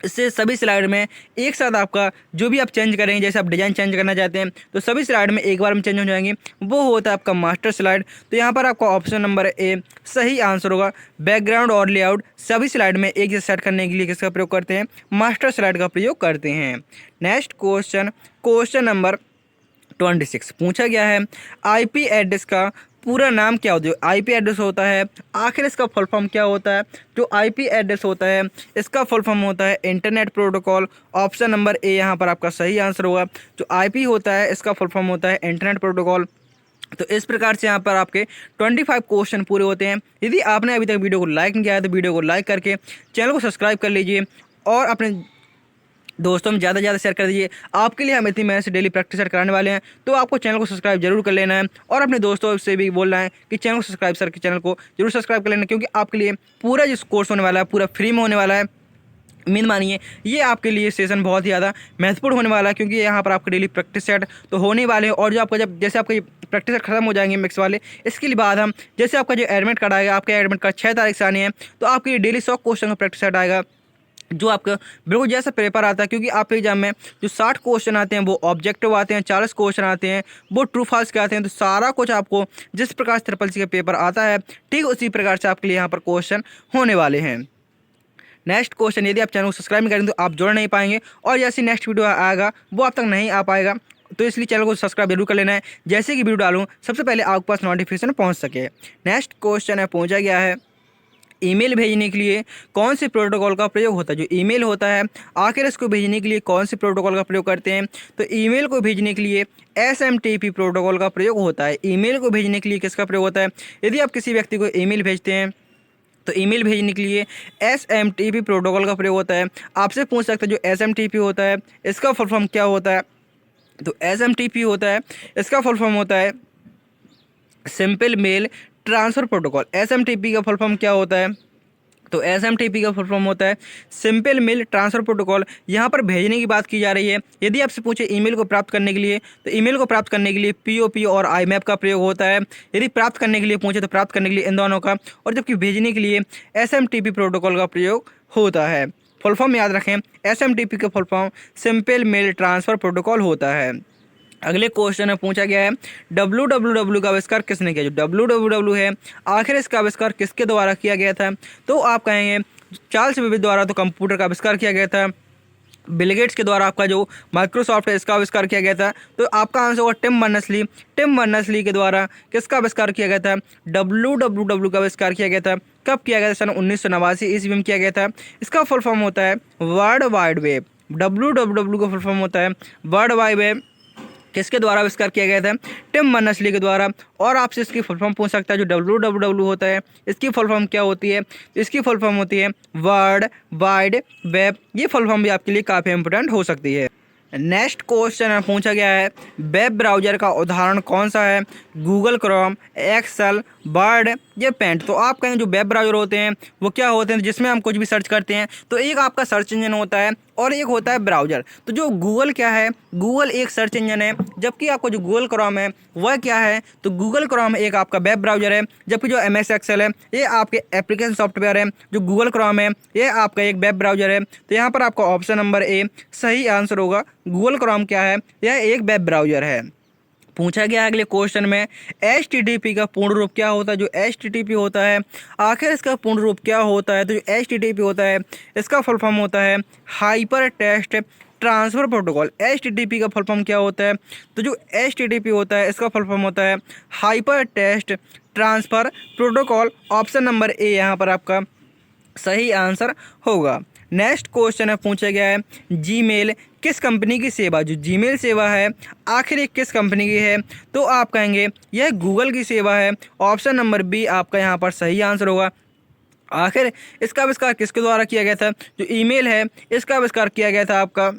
इससे सभी स्लाइड में एक साथ आपका जो भी आप चेंज करेंगे, जैसे आप डिज़ाइन चेंज करना चाहते हैं तो सभी स्लाइड में एक बार में चेंज हो जाएंगे, वो होता है आपका मास्टर स्लाइड। तो यहाँ पर आपका ऑप्शन नंबर ए सही आंसर होगा। बैकग्राउंड और लेआउट सभी स्लाइड में एक जैसे सेट करने के लिए किसका प्रयोग करते हैं? मास्टर स्लाइड का प्रयोग करते हैं। नेक्स्ट क्वेश्चन, क्वेश्चन नंबर 26 पूछा गया है आईपी एड्रेस का पूरा नाम क्या होता है? जो आईपी एड्रेस होता है आखिर इसका फुल फॉर्म क्या होता है? जो आईपी एड्रेस होता है इसका फुल फॉर्म होता है internet protocol. Option number A यहाँ पर आपका सही आंसर होगा। जो आईपी होता है इसका फुल फॉर्म होता है इंटरनेट प्रोटोकॉल। तो इस प्रकार से यहाँ पर आपके 25 क्वेश्चन पूरे होते हैं। यदि आपने अभी तक वीडियो को लाइक नहीं किया है तो वीडियो को लाइक करके चैनल को सब्सक्राइब कर लीजिए और अपने दोस्तों में ज़्यादा से ज़्यादा शेयर कर दीजिए। आपके लिए हम इतनी मेहनत से डेली प्रैक्टिस कराने वाले हैं, तो आपको चैनल को सब्सक्राइब जरूर कर लेना है और अपने दोस्तों से भी बोलना है कि चैनल को सब्सक्राइब सर के चैनल को जरूर सब्सक्राइब कर लेना, क्योंकि आपके लिए पूरा जो कोर्स होने वाला है पूरा फ्री में होने वाला है। उम्मीद मानिए ये आपके लिए सेशन बहुत ही ज़्यादा महत्वपूर्ण होने वाला है, क्योंकि यहाँ पर आपके डेली प्रैक्टिस सेट तो होने वाले हैं। और जो आपका जब जैसे आपका प्रैक्टिस सेट खत्म हो जाएंगे मिक्स वाले, इसके लिए बाद हम जैसे आपका जो एडमिट कार्ड आएगा, आपका एडमिट कार्ड 6 तारीख से आने हैं, तो आपके डेली 100 क्वेश्चन का प्रैक्टिस सेट आएगा जो आपका बिल्कुल जैसा पेपर आता है। क्योंकि आपके एग्जाम में जो 60 क्वेश्चन आते हैं वो ऑब्जेक्टिव आते हैं, 40 क्वेश्चन आते हैं वो ट्रू फॉल्स के आते हैं। तो सारा कुछ आपको जिस प्रकार से ट्रिपल सी का पेपर आता है ठीक उसी प्रकार से आपके लिए यहाँ पर क्वेश्चन होने वाले हैं। नेक्स्ट क्वेश्चन, यदि आप चैनल को सब्सक्राइब नहीं करेंगे तो आप जुड़ नहीं पाएंगे और जैसे नेक्स्ट वीडियो आएगा वो आप तक नहीं आ पाएगा, तो इसलिए चैनल को सब्सक्राइब जरूर कर लेना है, जैसे कि वीडियो डालूँ सबसे पहले आपके पास नोटिफिकेशन पहुँच सके। नेक्स्ट क्वेश्चन है, पूछा गया है ईमेल भेजने के लिए कौन से प्रोटोकॉल का प्रयोग होता है? जो ईमेल होता है आखिर इसको भेजने के लिए कौन से प्रोटोकॉल का प्रयोग करते हैं? तो ईमेल को भेजने के लिए SMTP प्रोटोकॉल का प्रयोग होता है। ईमेल को भेजने के लिए किसका प्रयोग होता है? यदि आप किसी व्यक्ति को ईमेल भेजते हैं तो ईमेल भेजने के लिए SMTP प्रोटोकॉल का प्रयोग होता है। आपसे पूछ सकते हैं जो SMTP होता है इसका फुल फॉर्म क्या होता है? तो SMTP होता है, इसका फुल फॉर्म होता है simple mail transfer protocol. SMTP का फुल फॉर्म क्या होता है? तो SMTP का फुल फॉर्म होता है सिंपल मेल ट्रांसफ़र प्रोटोकॉल। यहाँ पर भेजने की बात की जा रही है। यदि आपसे पूछे ईमेल को प्राप्त करने के लिए, तो ईमेल को प्राप्त करने के लिए POP और IMAP का प्रयोग होता है। यदि प्राप्त करने के लिए पूछे तो प्राप्त करने के लिए इन दोनों का, और जबकि भेजने के लिए SMTP प्रोटोकॉल का प्रयोग होता है। फुल फॉर्म याद रखें, SMTP का full form simple mail transfer protocol होता है। अगले क्वेश्चन में पूछा गया है www का आविष्कार किसने किया? जो www है आखिर इसका आविष्कार किसके द्वारा किया गया था? तो आप कहेंगे चार्ल्स बेबेज द्वारा तो कंप्यूटर का आविष्कार किया गया था। बिल गेट्स के द्वारा आपका जो माइक्रोसॉफ्ट है इसका आविष्कार किया गया था। तो आपका आंसर होगा टिम बर्नर्स-ली के द्वारा किसका आविष्कार किया गया था? www का आविष्कार किया गया था। कब किया गया था? सन 1989 ईस्वी में किया गया था। इसका फुल फॉर्म होता है वर्ल्ड वाइड वेब। www का फुल फॉर्म होता है वर्ल्ड वाइड वेब। किसके द्वारा आविष्कार किया गया था? टिम बर्नर्स-ली के द्वारा। और आपसे इसकी फुल फॉर्म पूछ सकता है जो www होता है इसकी फुल फॉर्म क्या होती है? इसकी फुल फॉर्म होती है वर्ल्ड वाइड वेब। ये फुल फॉर्म भी आपके लिए काफ़ी इंपॉर्टेंट हो सकती है। नेक्स्ट क्वेश्चन में पूछा गया है वेब ब्राउज़र का उदाहरण कौन सा है? गूगल क्रोम, एक्सेल, वर्ड या पेंट। तो आप कहें जो वेब ब्राउज़र होते हैं वो क्या होते हैं? जिसमें हम कुछ भी सर्च करते हैं, तो एक आपका सर्च इंजन होता है और एक होता है ब्राउज़र। तो जो गूगल क्या है? गूगल एक सर्च इंजन है, जबकि आपको जो गूगल क्रोम है वह क्या है? तो गूगल क्रोम एक आपका वेब ब्राउज़र है, जबकि जो MS एक्सेल है ये आपके एप्लीकेशन सॉफ्टवेयर है। जो गूगल क्रोम है ये आपका एक वेब ब्राउज़र है। तो यहाँ पर आपका ऑप्शन नंबर ए सही आंसर होगा। गूगल क्रोम क्या है? यह एक वेब ब्राउज़र है। पूछा गया है अगले क्वेश्चन में, HTTP का पूर्ण रूप क्या होता है। जो HTTP होता है आखिर इसका पूर्ण रूप क्या होता है। तो जो HTTP होता है इसका फुल फॉर्म होता है hyper text transfer protocol. HTTP का फुल फॉर्म क्या होता है। तो जो HTTP होता है इसका फुल फॉर्म होता है hyper text transfer protocol. Option number A यहाँ पर आपका सही आंसर होगा। नेक्स्ट क्वेश्चन है पूछा गया है, जीमेल किस कंपनी की सेवा। जो जीमेल सेवा है आखिर ये किस कंपनी की है। तो आप कहेंगे यह गूगल की सेवा है। ऑप्शन नंबर बी आपका यहाँ पर सही आंसर होगा। आखिर इसका आविष्कार किसके द्वारा किया गया था। जो ईमेल है इसका आविष्कार किया गया था आपका,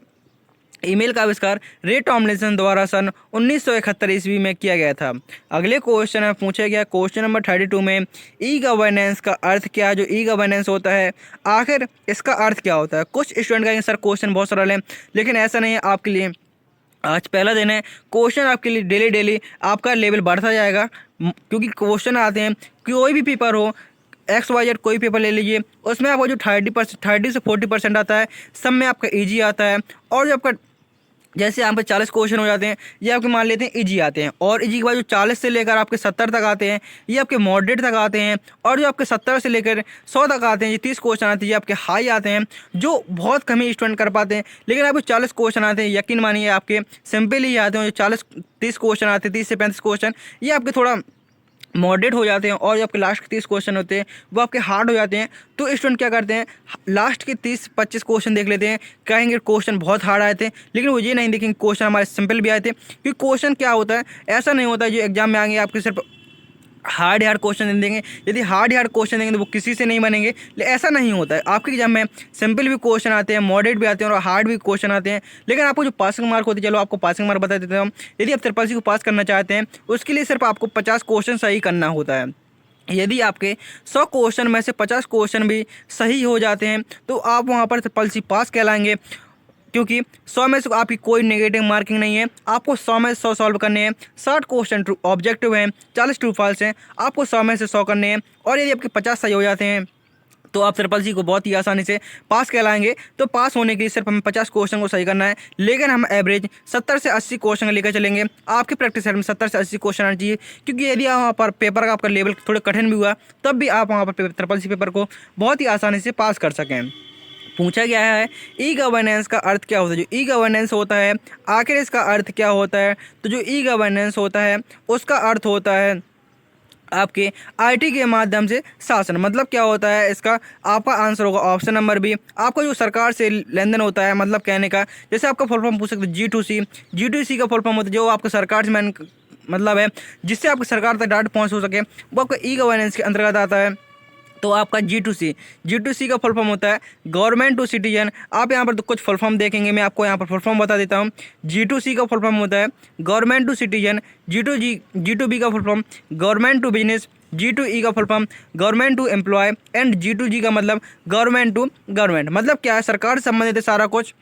ईमेल का आविष्कार रे टॉमलिंसन द्वारा सन 1971 ईस्वी में किया गया था। अगले क्वेश्चन में पूछा गया क्वेश्चन नंबर 32 में, ई गवर्नेंस का अर्थ क्या है। जो ई गवर्नेंस होता है आखिर इसका अर्थ क्या होता है। कुछ स्टूडेंट कहेंगे सर क्वेश्चन बहुत सरल है, लेकिन ऐसा नहीं है। आपके लिए आज पहला दिन है, क्वेश्चन आपके लिए डेली डेली आपका लेवल बढ़ता जाएगा, क्योंकि क्वेश्चन आते हैं कोई भी पेपर हो, XYZ कोई पेपर ले लीजिए, उसमें आपको जो 30 से 40% आता है, सब में आपका ईजी आता है। और जो आपका जैसे यहाँ पर 40 क्वेश्चन हो जाते हैं, ये आपके मान लेते हैं ईजी आते हैं। और ईजी के बाद जो 40 से लेकर आपके 70 तक आते हैं ये आपके मॉडरेट तक आते हैं। और जो आपके 70 से लेकर 100 तक आते हैं, ये 30 क्वेश्चन आते हैं, ये आपके हाई आते हैं, जो बहुत कम ही स्टूडेंट कर पाते हैं। लेकिन आपको 40 क्वेश्चन आते हैं, यकीन मानिए आपके सिंपल ही आते हैं। जो 40-30 क्वेश्चन आते हैं, 30 से 35 क्वेश्चन, ये आपके थोड़ा मॉडरेट हो जाते हैं। और जो आपके लास्ट के 30 क्वेश्चन होते हैं वो आपके हार्ड हो जाते हैं। तो स्टूडेंट क्या करते हैं, लास्ट के 30-25 क्वेश्चन देख लेते हैं, कहेंगे क्वेश्चन बहुत हार्ड आए थे, लेकिन वो ये नहीं देखेंगे क्वेश्चन हमारे सिंपल भी आए थे। क्योंकि क्वेश्चन क्या होता है, ऐसा नहीं होता है जो एग्जाम में आएंगे आपके सिर्फ हार्ड क्वेश्चन देंगे। यदि हार्ड क्वेश्चन देंगे तो वो किसी से नहीं बनेंगे, लेकिन ऐसा नहीं होता है। आपके एग्जाम में सिंपल भी क्वेश्चन आते हैं, मॉडरेट भी आते हैं और हार्ड भी क्वेश्चन आते हैं। लेकिन आपको जो पासिंग मार्क होती है, चलो आपको पासिंग मार्क बता देते हैं। यदि आप ट्रिपल सी को पास करना चाहते हैं उसके लिए सिर्फ आपको 50 क्वेश्चन सही करना होता है। यदि आपके 100 क्वेश्चन में से 50 क्वेश्चन भी सही हो जाते हैं तो आप वहाँ पर ट्रिपल सी पास कहलाएंगे, क्योंकि 100 में से आपकी कोई नेगेटिव मार्किंग नहीं है। आपको 100 में से 100 सॉल्व करने हैं। 60 क्वेश्चन ऑब्जेक्टिव हैं, 40 ट्रू फॉल्स हैं, आपको 100 में से 100 करने हैं। और यदि आपके 50 सही हो जाते हैं तो आप ट्रिपल सी को बहुत ही आसानी से पास कहलाएंगे। तो पास होने के लिए सिर्फ हमें 50 क्वेश्चन को सही करना है, लेकिन हम एवरेज 70 से 80 क्वेश्चन लेकर चलेंगे। आपके प्रैक्टिस सेट में 70 से 80 क्वेश्चन आना चाहिए, क्योंकि यदि वहाँ पर पेपर का आपका लेवल थोड़ा कठिन भी हुआ तब भी आप वहाँ पर ट्रिपल सी पेपर को बहुत ही आसानी से पास कर सकें। पूछा गया है ई गवर्नेंस का अर्थ क्या होता है। जो ई गवर्नेंस होता है आखिर इसका अर्थ क्या होता है। तो जो ई गवर्नेंस होता है उसका अर्थ होता है आपके IT के माध्यम से शासन। मतलब क्या होता है इसका, आपका आंसर होगा ऑप्शन नंबर बी। आपका जो सरकार से लेन देन होता है, मतलब कहने का, जैसे आपका फुल फॉर्म पूछ सकते हैं G2C का फुल फॉर्म होता है जो आपका सरकार से मतलब है, जिससे आपकी सरकार तक डाटा पहुँच हो सके, वो आपका ई गवर्नेंस के अंतर्गत आता है। तो आपका G2C का फुल फॉर्म होता है गवर्नमेंट टू सिटीजन। आप यहाँ पर तो कुछ फुल फॉर्म देखेंगे, मैं आपको यहाँ पर फुल फॉर्म बता देता हूँ। G2C का फुल फॉर्म होता है गवर्नमेंट टू सिटीजन। G2B का full form government to business. G2E का full form government to employ. And G2G का मतलब गवर्नमेंट टू गवर्नमेंट। मतलब क्या है, सरकार से संबंधित है सारा कुछ।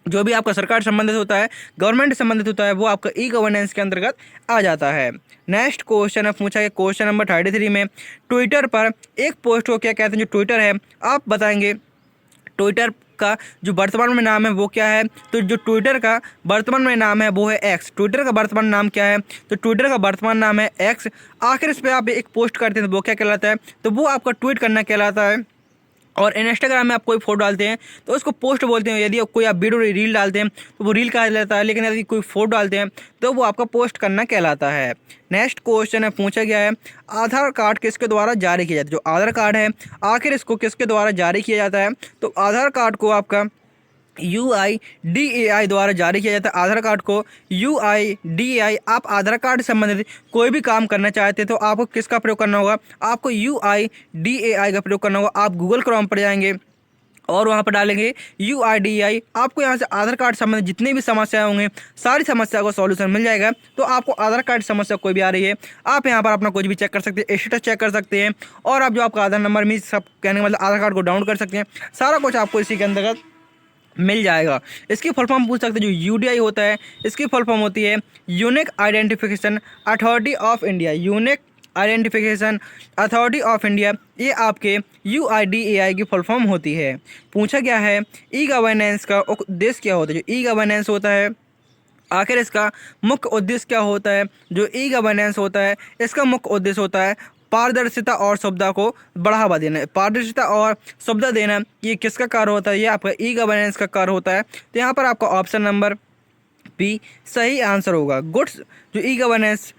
जो भी आपका सरकार संबंधित होता है, गवर्नमेंट से संबंधित होता है, वो आपका ई गवर्नेंस के अंतर्गत आ जाता है। नेक्स्ट क्वेश्चन है पूछा गया क्वेश्चन नंबर 33 में, ट्विटर पर एक पोस्ट को क्या कहते हैं। जो ट्विटर है आप बताएंगे ट्विटर का जो वर्तमान में नाम है वो क्या है। तो जो ट्विटर का वर्तमान में नाम है वो है एक्स। ट्विटर का वर्तमान नाम क्या है। तो ट्विटर का वर्तमान नाम है एक्स। आखिर इस पर आप एक पोस्ट करते हैं तो वो क्या कहलाता है। तो वो आपका ट्वीट करना कहलाता है। और इंस्टाग्राम में आप कोई फोटो डालते हैं तो उसको पोस्ट बोलते हैं। यदि कोई आप वीडियो रील डालते हैं तो वो रील कहा जाता है, लेकिन यदि कोई फोटो डालते हैं तो वो आपका पोस्ट करना कहलाता है। नेक्स्ट क्वेश्चन है पूछा गया है, आधार कार्ड किसके द्वारा जारी किया जाता है। जो आधार कार्ड है आखिर इसको किसके द्वारा जारी किया जाता है। तो आधार कार्ड को आपका UIDAI द्वारा जारी किया जाता है। आधार कार्ड को UIDAI, आप आधार कार्ड से संबंधित कोई भी काम करना चाहते हैं तो आपको किसका प्रयोग करना होगा। आपको UIDAI का प्रयोग करना होगा। आप गूगल क्रोम पर जाएंगे और वहाँ पर डालेंगे UIDAI। आपको यहाँ से आधार कार्ड संबंधित जितनी भी समस्याएं होंगी सारी समस्या को सॉल्यूशन मिल जाएगा। तो आपको आधार कार्ड समस्या कोई भी आ रही है आप यहाँ पर अपना कुछ भी चेक कर सकते हैं, स्टेटस चेक कर सकते हैं, और आप जो आपका आधार नंबर में सब कहने का मतलब आधार कार्ड को डाउनलोड कर सकते हैं। सारा कुछ आपको इसी के अंतर्गत मिल जाएगा। इसकी फुल फॉर्म पूछ सकते हैं। जो UDI होता है इसकी फुल फॉर्म होती है unique identification authority of India. Unique identification authority of India, ये आपके UIDAI की फुल फॉर्म होती है। पूछा गया है ई गवर्नेंस का उद्देश्य क्या होता है। जो ई गवर्नेंस होता है आखिर इसका मुख्य उद्देश्य क्या होता है? जो ई गवर्नेंस होता है इसका मुख्य उद्देश्य होता है पारदर्शिता और सुविधा को बढ़ावा देना। पारदर्शिता और सुविधा देना ये किसका कार्य होता है? ये आपका ई गवर्नेंस का कार्य होता है। तो यहाँ पर आपका ऑप्शन नंबर बी सही आंसर होगा। गुड्स जो e governance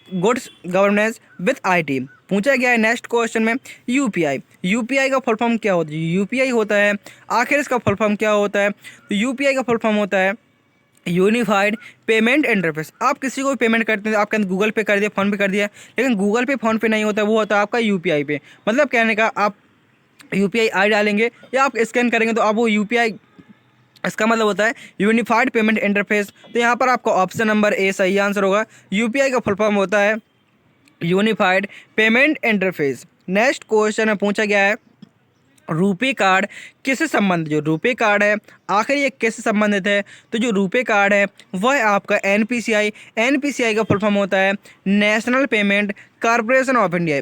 goods governance with IT पूछा गया है नेक्स्ट क्वेश्चन में। यूपीआई यूपीआई का फुल फॉर्म क्या होता है? यूपीआई होता है, आखिर इसका फुल फॉर्म क्या होता है? तो यूपीआई का फुल फॉर्म होता है यूनिफाइड पेमेंट इंटरफेस। आप किसी को भी पेमेंट करते हैं, आपके अंदर गूगल पे कर दिया, फ़ोन पे कर दिया, लेकिन गूगल पे फ़ोन पे नहीं होता, वो होता है आपका यूपीआई पे। मतलब कहने का आप यूपीआई आई डालेंगे या आप स्कैन करेंगे तो आप वो यूपीआई, इसका मतलब होता है यूनिफाइड पेमेंट इंटरफेस। तो यहाँ पर आपका ऑप्शन नंबर ए सही आंसर होगा। यूपीआई का फुल फॉर्म होता है unified payment interface. Next question में पूछा गया है रुपे कार्ड किससे संबंधित? जो रुपे कार्ड है आखिर ये किससे संबंधित है? तो जो रुपे कार्ड है वह आपका एनपीसीआई, एनपीसीआई का फुल फॉर्म होता है national payment corporation of India.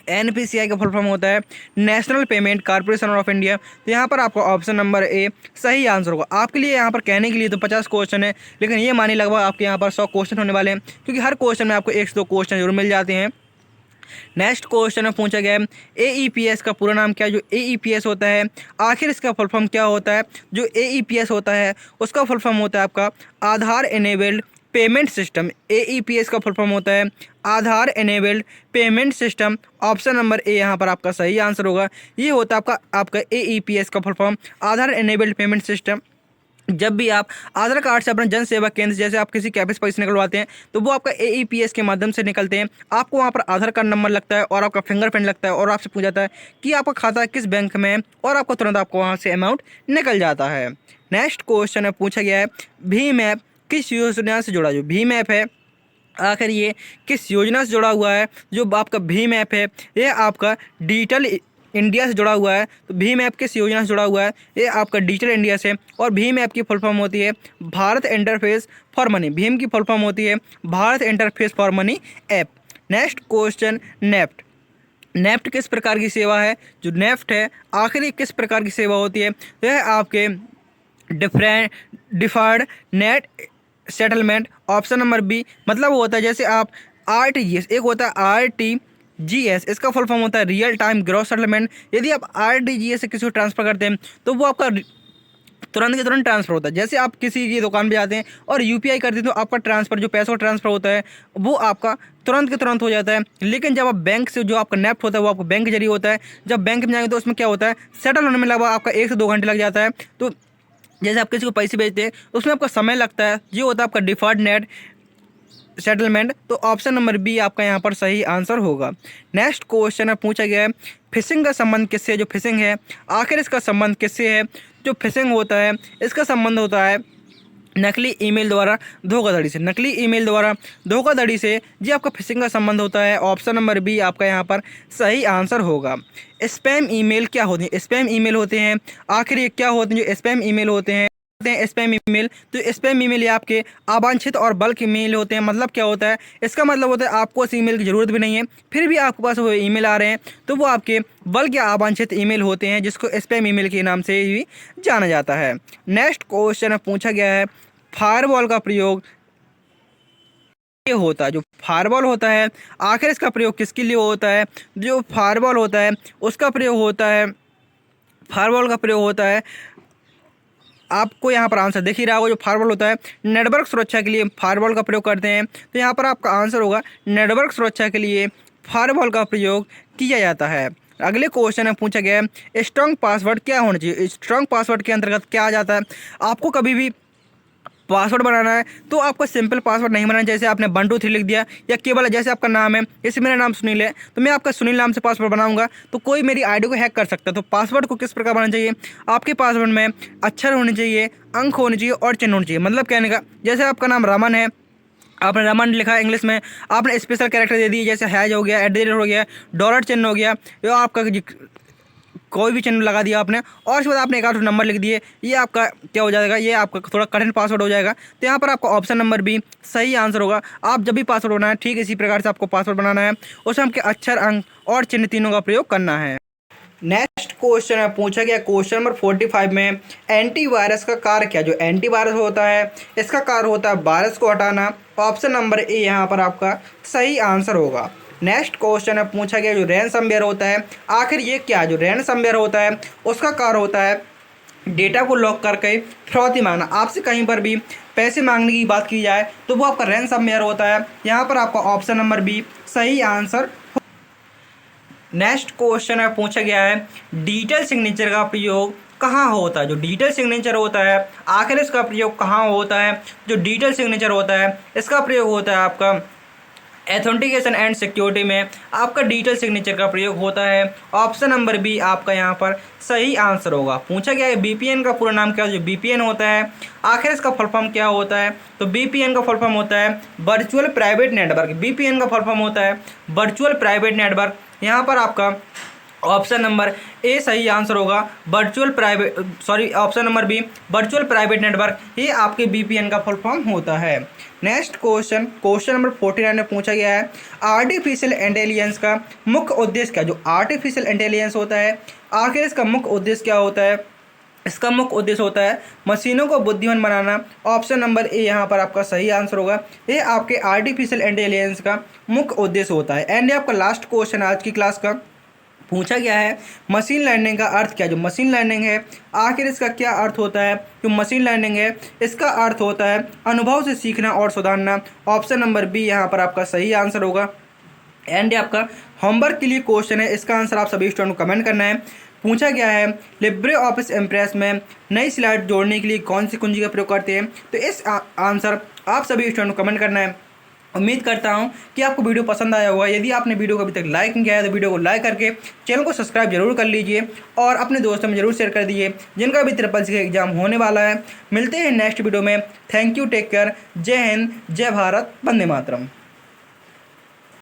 NPCI का फुल फॉर्म होता है national payment corporation of India. तो यहाँ पर आपका ऑप्शन नंबर ए सही आंसर होगा। आपके लिए यहाँ पर कहने के लिए तो 50 क्वेश्चन है, लेकिन ये मानिए लगभग आपके यहाँ पर 100 क्वेश्चन होने वाले हैं, क्योंकि हर क्वेश्चन में आपको 1 से 2 क्वेश्चन जरूर मिल जाते हैं। नेक्स्ट क्वेश्चन में पूछा गया है एईपीएस का पूरा नाम क्या है? जो एईपीएस होता है आखिर इसका फुल फॉर्म क्या होता है? जो एईपीएस होता है उसका फुल फॉर्म होता है आपका Aadhaar enabled payment system. AEPS का फुल फॉर्म होता है Aadhaar enabled payment system. Option number A यहाँ पर आपका सही आंसर होगा। ये होता है आपका एईपीएस का फुल फॉर्म आधार इनेबल्ड पेमेंट सिस्टम। जब भी आप आधार कार्ड से अपना जन सेवा केंद्र, जैसे आप किसी कैफे से पैसे निकलवाते हैं, तो वो आपका एईपीएस के माध्यम से निकलते हैं। आपको वहाँ पर आधार कार्ड नंबर लगता है और आपका फिंगरप्रिंट लगता है और आपसे पूछा जाता है कि आपका खाता किस बैंक में है, और आपको तुरंत आपको वहाँ से अमाउंट निकल जाता है। नेक्स्ट क्वेश्चन में पूछा गया है भीम ऐप किस योजना से जुड़ा? जो भीम ऐप है आखिर ये किस योजना से जुड़ा हुआ है? जो आपका भीम ऐप है ये आपका डिजिटल इंडिया से जुड़ा हुआ है। तो भीम ऐप किस योजना से जुड़ा हुआ है? ये आपका डिजिटल इंडिया से। और भीम ऐप की फुल फॉर्म होती है Bharat interface for money. Bhim की फुल फॉर्म होती है Bharat interface for money app. Next question NEFT. NEFT किस प्रकार की सेवा है? जो नेफ्ट है आखिर ये किस प्रकार की सेवा होती है? यह आपके deferred net settlement. Option number B मतलब होता है जैसे आप आरटीजीएस, एक होता है आरटीजीएस, इसका फुल फॉर्म होता है रियल टाइम ग्रॉस सेटलमेंट। यदि आप आरटीजीएस से किसी को ट्रांसफर करते हैं तो वो आपका तुरंत के तुरंत ट्रांसफर होता है। जैसे आप किसी की दुकान पे जाते हैं और यूपीआई करते हैं तो आपका ट्रांसफर, जो पैसों का ट्रांसफर होता है वो आपका तुरंत के तुरंत हो जाता है। लेकिन जब आप बैंक से, जो आपका नेफ्ट होता है वो आपको बैंक के जरिए होता है। जब बैंक में जाएंगे तो उसमें क्या होता है, सेटल होने में लगभग आपका 1 से 2 घंटे लग जाता है। तो जैसे आप किसी को पैसे भेजते हैं उसमें आपका समय लगता है, ये होता है आपका डिफर्ड नेट सेटलमेंट। तो ऑप्शन नंबर बी आपका यहाँ पर सही आंसर होगा। नेक्स्ट क्वेश्चन में पूछा गया है फिशिंग का संबंध किससे? जो फिशिंग है आखिर इसका संबंध किससे है? जो फिशिंग होता है इसका संबंध होता है नकली ईमेल द्वारा धोखाधड़ी से। नकली ईमेल द्वारा धोखाधड़ी से जी आपका फिशिंग का संबंध होता है। ऑप्शन नंबर बी आपका यहाँ पर सही आंसर होगा। स्पैम ईमेल क्या होते हैं? स्पैम ईमेल होते हैं आखिर ये क्या होते हैं? जो स्पैम ईमेल होते हैं स्पैम ईमेल, तो स्पैम ईमेल ये आपके अवांछित और बल्क ईमेल होते हैं। मतलब क्या होता है, इसका मतलब होता है आपको उस ईमेल की ज़रूरत भी नहीं है, फिर भी आपके पास वो ईमेल आ रहे हैं, तो वो आपके बल्क या अवांछित ईमेल होते हैं, जिसको स्पैम ईमेल के नाम से ही जाना जाता है। नेक्स्ट क्वेश्चन पूछा गया है फायरवॉल का प्रयोग ये होता है। जो फायरवॉल होता है आखिर इसका प्रयोग किसके लिए होता है? जो फायरवॉल होता है उसका प्रयोग होता है, फायरवॉल का प्रयोग होता है, आपको यहाँ पर आंसर दिख ही रहा होगा। जो फायरवॉल होता है नेटवर्क सुरक्षा के लिए फायरवॉल का प्रयोग करते हैं। तो यहाँ पर आपका आंसर होगा नेटवर्क सुरक्षा के लिए फायरवॉल का प्रयोग किया जाता है। अगले क्वेश्चन में पूछा गया है स्ट्रॉन्ग पासवर्ड क्या होना चाहिए? स्ट्रॉन्ग पासवर्ड के अंतर्गत क्या आ जाता है? आपको कभी भी पासवर्ड बनाना है तो आपको सिंपल पासवर्ड नहीं बनाना। जैसे आपने 1 2 3 लिख दिया, या केवल जैसे आपका नाम है, जैसे मेरा नाम सुनील है तो मैं आपका सुनील नाम से पासवर्ड बनाऊंगा तो कोई मेरी आईडी को हैक कर सकता है। तो पासवर्ड को किस प्रकार बनाना चाहिए? आपके पासवर्ड में अक्षर होने चाहिए, अंक होने चाहिए और चिन्ह होने चाहिए। मतलब कहने का जैसे आपका नाम रमन है, आपने रमन लिखा है इंग्लिश में, आपने स्पेशल कैरेक्टर दे दिए, जैसे हैज हो गया, @ हो गया, डॉलर चिन्ह हो गया, या आपका कोई भी चिन्ह लगा दिया आपने, और उसके बाद आपने 1 नंबर लिख दिए, ये आपका क्या हो जाएगा? ये आपका थोड़ा कठिन पासवर्ड हो जाएगा। तो यहाँ पर आपका ऑप्शन नंबर बी सही आंसर होगा। आप जब भी पासवर्ड बनाना है ठीक इसी प्रकार से आपको पासवर्ड बनाना है, उसमें आपके अक्षर, अंक और चिन्ह तीनों का प्रयोग करना है। नेक्स्ट क्वेश्चन है पूछा गया क्वेश्चन नंबर 45 में एंटीवायरस का कार्य क्या। जो एंटीवायरस होता है इसका कार्य होता है वायरस को हटाना। ऑप्शन नंबर ए यहाँ पर आपका सही आंसर होगा। नेक्स्ट क्वेश्चन है पूछा गया जो रैनसमवेयर होता है आखिर ये क्या है। जो रैनसमवेयर होता है उसका कार्य होता है डेटा को लॉक करके फिरौती मांगना। आपसे कहीं पर भी पैसे मांगने की बात की जाए तो वो आपका रैनसमवेयर होता है। यहाँ पर आपका ऑप्शन नंबर बी सही आंसर। नेक्स्ट क्वेश्चन है पूछा गया है डिजिटल सिग्नेचर का प्रयोग कहाँ होता है। जो डिजिटल सिग्नेचर होता है आखिर इसका प्रयोग कहाँ होता है। जो डिजिटल सिग्नेचर होता है इसका प्रयोग होता है आपका एथेंटिकेशन एंड सिक्योरिटी में आपका डिजिटल सिग्नेचर का प्रयोग होता है। ऑप्शन नंबर बी आपका यहाँ पर सही आंसर होगा। पूछा गया है बीपीएन का पूरा नाम क्या है। जो बीपीएन होता है आखिर इसका फुल फॉर्म क्या होता है। तो बीपीएन का फुल फॉर्म होता है वर्चुअल प्राइवेट नेटवर्क। बीपीएन का फुल फॉर्म होता है वर्चुअल प्राइवेट नेटवर्क। यहाँ पर आपका ऑप्शन नंबर ए सही आंसर होगा। Option number B virtual private network ये आपके बीपीएन का फुल फॉर्म होता है। नेक्स्ट क्वेश्चन नंबर 49 में पूछा गया है आर्टिफिशियल इंटेलिजेंस का मुख्य उद्देश्य क्या। जो आर्टिफिशियल इंटेलिजेंस होता है आखिर इसका मुख्य उद्देश्य क्या होता है। इसका मुख्य उद्देश्य होता है मशीनों को बुद्धिमान बनाना। ऑप्शन नंबर ए यहाँ पर आपका सही आंसर होगा। ये आपके आर्टिफिशियल इंटेलिजेंस का मुख्य उद्देश्य होता है। एंड ये आपका लास्ट क्वेश्चन आज की क्लास का पूछा गया है मशीन लर्निंग का अर्थ क्या। जो मशीन लर्निंग है आखिर इसका क्या अर्थ होता है। जो मशीन लर्निंग है इसका अर्थ होता है अनुभव से सीखना और सुधारना। ऑप्शन नंबर बी यहाँ पर आपका सही आंसर होगा। एंड आपका होमवर्क के लिए क्वेश्चन है इसका आंसर आप सभी स्टूडेंट को कमेंट करना है। पूछा गया है लिब्रे ऑफिस इम्प्रेस में नई स्लाइड जोड़ने के लिए कौन सी कुंजी का प्रयोग करते हैं। तो इस आंसर आप सभी स्टूडेंट को कमेंट करना है। उम्मीद करता हूं कि आपको वीडियो पसंद आया होगा। यदि आपने वीडियो को अभी तक लाइक नहीं किया है तो वीडियो को लाइक करके चैनल को सब्सक्राइब जरूर कर लीजिए और अपने दोस्तों में जरूर शेयर कर दीजिए जिनका भी ट्रिपल सी का एग्जाम होने वाला है। मिलते हैं नेक्स्ट वीडियो में। थैंक यू, टेक केयर, जय हिंद, जय भारत, वंदे मातरम।